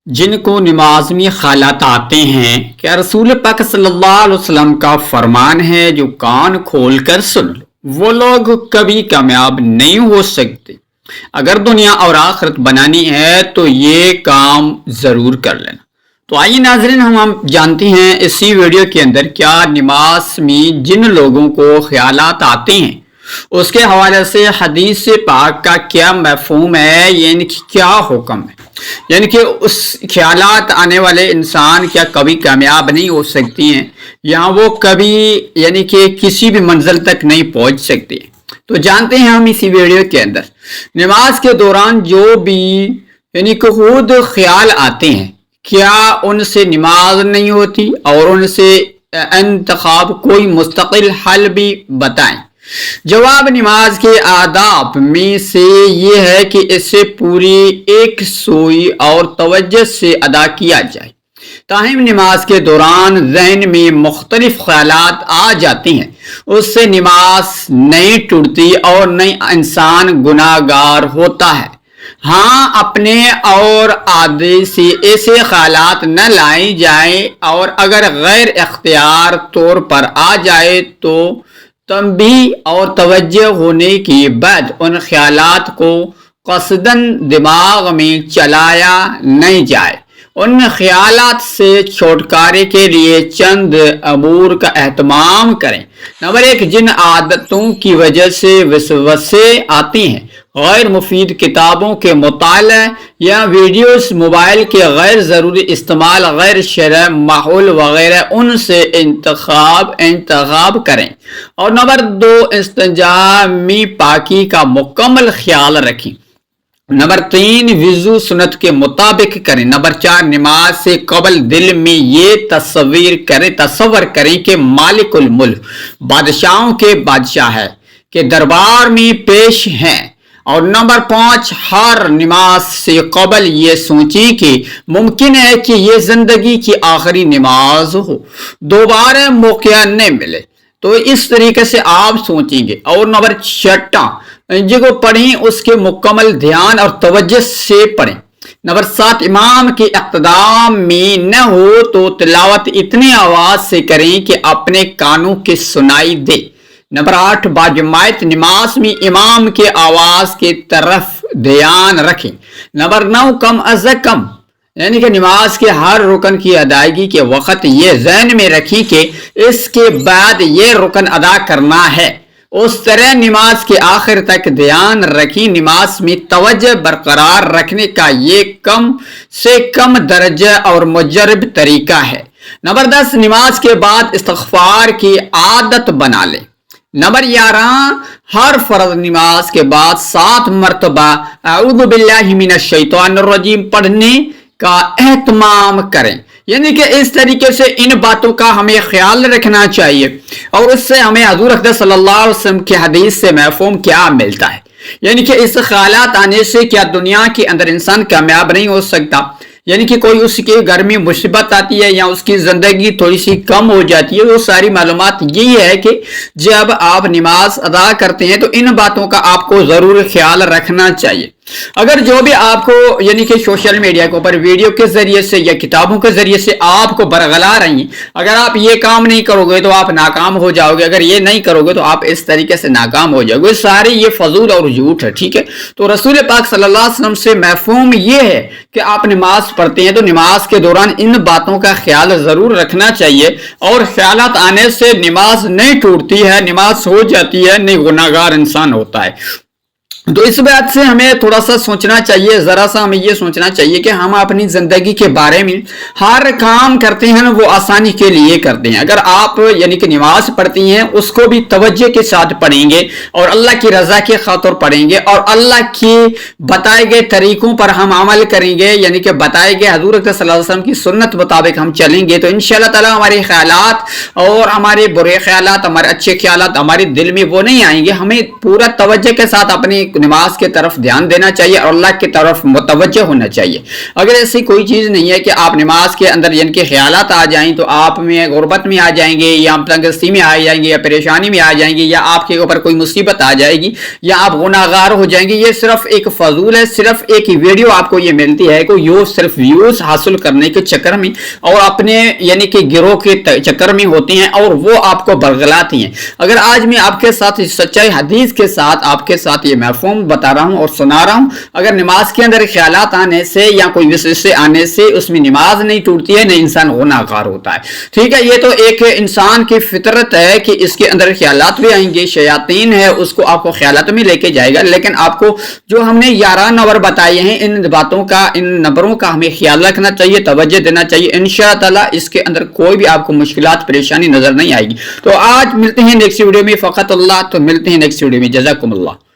جن کو نماز میں خیالات آتے ہیں کہ رسول پاک صلی اللہ علیہ وسلم کا فرمان ہے جو کان کھول کر سن لو، وہ لوگ کبھی کامیاب نہیں ہو سکتے۔ اگر دنیا اور آخرت بنانی ہے تو یہ کام ضرور کر لینا۔ تو آئیے ناظرین، ہم جانتے ہیں اسی ویڈیو کے اندر کیا نماز میں جن لوگوں کو خیالات آتے ہیں اس کے حوالے سے حدیث پاک کا کیا مفہوم ہے، یعنی کہ کیا حکم ہے، یعنی کہ اس خیالات آنے والے انسان کیا کبھی کامیاب نہیں ہو سکتی ہیں یا وہ کبھی یعنی کہ کسی بھی منزل تک نہیں پہنچ سکتی۔ تو جانتے ہیں ہم اسی ویڈیو کے اندر نماز کے دوران جو بھی یعنی کہ خود خیال آتے ہیں کیا ان سے نماز نہیں ہوتی، اور ان سے انتخاب کوئی مستقل حل بھی بتائیں۔ جواب نماز کے آداب میں سے یہ ہے کہ اسے پوری ایک سوئی اور توجہ سے ادا کیا جائے۔ تاہم نماز کے دوران ذہن میں مختلف خیالات آ جاتی ہیں، اس سے نماز نہیں ٹوٹتی اور نہ انسان گناہ گار ہوتا ہے۔ ہاں، اپنے اور عادی سے ایسے خیالات نہ لائے جائیں، اور اگر غیر اختیار طور پر آ جائے تو تنبیہ اور توجہ ہونے کے بعد ان خیالات کو قصداً دماغ میں چلایا نہیں جائے۔ ان خیالات سے چھٹکارے کے لیے چند امور کا اہتمام کریں۔ نمبر 1، جن عادتوں کی وجہ سے وسوسے آتی ہیں، غیر مفید کتابوں کے مطالعہ یا ویڈیوز، موبائل کے غیر ضروری استعمال، غیر شرعی ماحول وغیرہ، ان سے انتخاب کریں۔ اور نمبر 2، استنجا میں پاکی کا مکمل خیال رکھیں۔ نمبر 3، وضو سنت کے مطابق کریں۔ نمبر 4، نماز سے قبل دل میں یہ تصور کریں کہ مالک الملک بادشاہوں کے بادشاہ ہے کہ دربار میں پیش ہیں۔ اور نمبر 5، ہر نماز سے قبل یہ سوچیں کہ ممکن ہے کہ یہ زندگی کی آخری نماز ہو، دوبارہ موقع نہیں ملے، تو اس طریقے سے آپ سوچیں گے۔ اور نمبر 6، جو پڑھیں اس کے مکمل دھیان اور توجہ سے پڑھیں۔ نمبر 7، امام کے اقتدام میں نہ ہو تو تلاوت اتنی آواز سے کریں کہ اپنے کانوں کے سنائی دے۔ نمبر 8، باجماعت نماز میں امام کے آواز کی طرف دھیان رکھیں۔ نمبر 9، کم از کم یعنی کہ نماز کے ہر رکن کی ادائیگی کے وقت یہ ذہن میں رکھیں کہ اس کے بعد یہ رکن ادا کرنا ہے۔ اس طرح نماز کے آخر تک دھیان رکھیں۔ نماز میں توجہ برقرار رکھنے کا یہ کم سے کم درجہ اور مجرب طریقہ ہے۔ نمبر 10، نماز کے بعد استغفار کی عادت بنا لیں۔ نمبر 11، ہر فرض نماز کے بعد 7 مرتبہ اعوذ باللہ من الشیطان الرجیم پڑھنے کا اہتمام کریں۔ یعنی کہ اس طریقے سے ان باتوں کا ہمیں خیال رکھنا چاہیے، اور اس سے ہمیں حضور اقدس صلی اللہ علیہ وسلم کی حدیث سے مفہوم کیا ملتا ہے، یعنی کہ اس خیالات آنے سے کیا دنیا کے اندر انسان کامیاب نہیں ہو سکتا، یعنی کہ کوئی اس کے گھر میں مصیبت آتی ہے یا اس کی زندگی تھوڑی سی کم ہو جاتی ہے، وہ ساری معلومات یہی ہے کہ جب آپ نماز ادا کرتے ہیں تو ان باتوں کا آپ کو ضرور خیال رکھنا چاہیے۔ اگر جو بھی آپ کو یعنی کہ سوشل میڈیا کے اوپر ویڈیو کے ذریعے سے یا کتابوں کے ذریعے سے آپ کو برگلا رہی ہیں، اگر آپ یہ کام نہیں کرو گے تو آپ ناکام ہو جاؤ گے، اگر یہ نہیں کرو گے تو آپ اس طریقے سے ناکام ہو جاؤ گے، سارے یہ فضول اور جھوٹ ہے، ٹھیک ہے۔ تو رسول پاک صلی اللہ علیہ وسلم سے مفہوم یہ ہے کہ آپ نماز پڑھتے ہیں تو نماز کے دوران ان باتوں کا خیال ضرور رکھنا چاہیے، اور خیالات آنے سے نماز نہیں ٹوٹتی ہے، نماز ہو جاتی ہے، نہیں گناہ گار انسان ہوتا ہے۔ تو اس بات سے ہمیں تھوڑا سا سوچنا چاہیے، ذرا سا ہمیں یہ سوچنا چاہیے کہ ہم اپنی زندگی کے بارے میں ہر کام کرتے ہیں وہ آسانی کے لیے کرتے ہیں۔ اگر آپ یعنی کہ نماز پڑھتی ہیں اس کو بھی توجہ کے ساتھ پڑھیں گے اور اللہ کی رضا کے خاطر پڑھیں گے، اور اللہ کے بتائے گئے طریقوں پر ہم عمل کریں گے، یعنی کہ بتائے گئے حضور صلی اللہ علیہ وسلم کی سنت مطابق ہم چلیں گے، تو انشاءاللہ تعالی ہمارے خیالات اور ہمارے برے خیالات، ہمارے اچھے خیالات ہمارے دل میں وہ نہیں آئیں گے۔ ہمیں پورا توجہ کے ساتھ اپنی نماز کی طرف دھیان دینا چاہیے اور اللہ کی طرف متوجہ ہونا چاہیے۔ اگر ایسی کوئی چیز نہیں ہے کہ آپ نماز کے اندر جن کے خیالات آ جائیں تو آپ میں غربت میں آ جائیں گے یا تنگستی میں آ جائیں گے یا پریشانی میں آ جائیں گے یا آپ کے اوپر کوئی مصیبت آ جائے گی یا آپ گناہگار ہو جائیں گے، یہ صرف ایک فضول ہے، صرف ایک ویڈیو آپ کو یہ ملتی ہے کہ یہ صرف ویوز حاصل کرنے کے چکر میں اور اپنے یعنی کہ گروہ کے چکر میں ہوتی ہیں اور وہ آپ کو برگلاتی ہیں۔ اگر آج میں آپ کے ساتھ سچائی حدیث کے ساتھ آپ کے ساتھ یہ مفہوم بتا رہا ہوں اور سنا رہا ہوں، اگر نماز کے اندر خیالات آنے سے یا کوئی وسوسے آنے سے اس میں نماز نہیں ٹوٹتی ہے، نہ انسان گناہگار ہوتا ہے، ٹھیک ہے۔ یہ تو ایک انسان کی فطرت ہے کہ اس کے اندر خیالات بھی آئیں گے، شیاطین ہے اس کو آپ کو خیالات میں لے کے جائے گا، لیکن آپ کو جو ہم نے 11 نمبر بتائے ہیں ان باتوں کا، ان نمبروں کا ہمیں خیال رکھنا چاہیے، توجہ دینا چاہیے، انشاءاللہ اس کے اندر کوئی بھی آپ کو مشکلات پریشانی نظر نہیں آئے گی۔ تو آج ملتے ہیں نیکسٹ ویڈیو میں، فقط اللہ، تو ملتے ہیں نیکسٹ ویڈیو میں، جزاکم اللہ۔